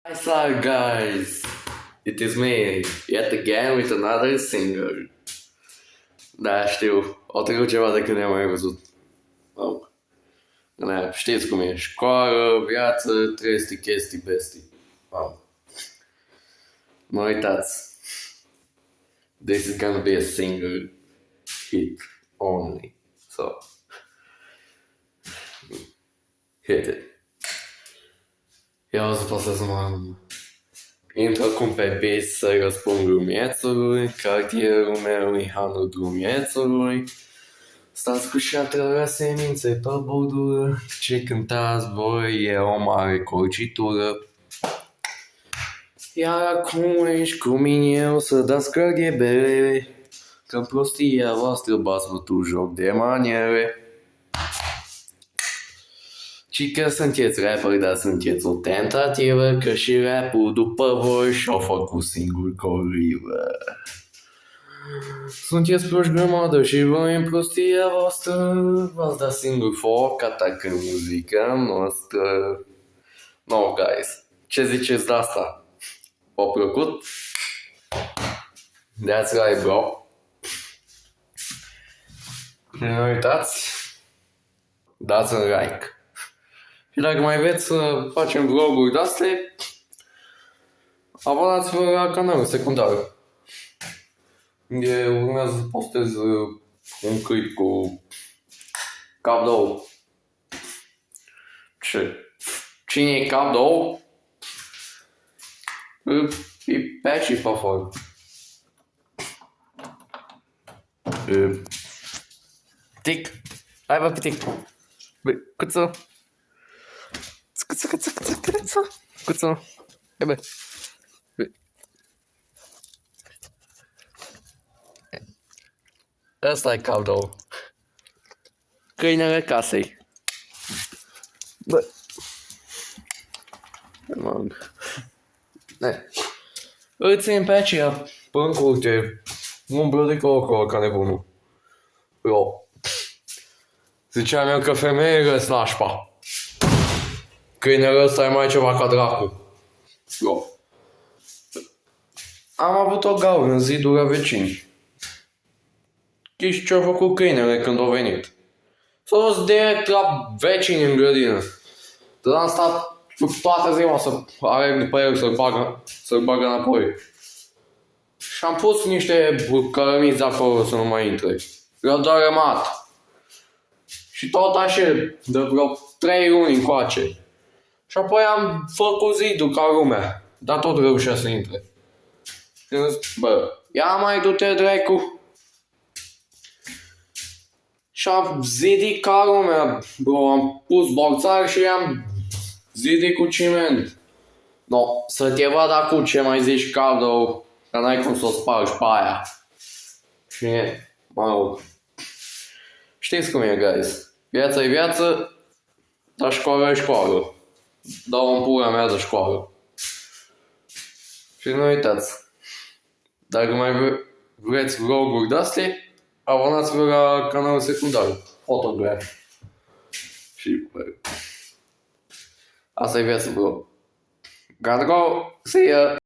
What's up, guys? It is me, yet again with another single. Da, știu, o trecut ceva de când ne-am mai văzut. Știți cum e, școală, viață, tresti, chestii, bestii. Mă uitați. This is gonna be a single hit only. So, hit it. Eu o să postez mă intru acum pe beat să răspund glumiețului, cartierul meu e hanul glumiețului. Stați cu 7 semințe pe bordură, ce cântați voi e o mare corcitură. Iar acum ești cu mine o să dați cărghe bere, că prostia voastră bați tu joc de maniere. Și că sunteți rapper, dar sunteți o tentativă, că și rap-ul după voi și-au făcut singur corivă. Sunteți proști grămadă și voi în prostia voastră v-ați dat singur foc atacând muzica noastră. No, guys, ce ziceți de asta? V-a plăcut? That's right, bro. Și nu uitați, dați un like. Și dacă mai vreți să facem vloguri de-astea, abonați-vă la canalul secundar. Unde urmează să postez un clip cu cap de ou. Cine e cap de ou? E Patchy pe afară. Tic. Hai bă, Tic. Cuță. Cuță. Hai bă. Ăsta e cap de ou. Câinele casei. Bă. Îl țin pe aceea până curte. Umblă de colo ca nebunul. Eu. Ziceam eu că femeile sunt nașpa. Câinele ăsta e mai ceva ca dracu. Eu. Am avut o gaură în zidul la vecini. Știți ce-a făcut câinele când a venit? S-a dus direct la vecini în grădină. Dar am stat toată ziua să alerg după el să-l bagă înapoi. Și am pus niște cărămizi acolo să nu mai intre. Le-au dărâmat. Și tot așa, de vreo 3 luni încoace. Și apoi am făcut zidul ca lumea. Dar tot reușea să intre. Și am zis, bă, ia mai du-te dracu. Și am zidit ca lumea, bro, am pus bolțar și am zidit cu ciment. No, să te văd acum ce mai zici cadou, că n-ai cum să o spargi pe aia. Și, mă rog, știți cum e, guys, viața e viață, dar școală e școală. Dau în pula mea de școală. Și nu uitați, dacă mai vreți vloguri de-astea, abonați-vă la canalul secundar, Photograph. Și, bă, asta e viața, bro. Gotta go, see ya!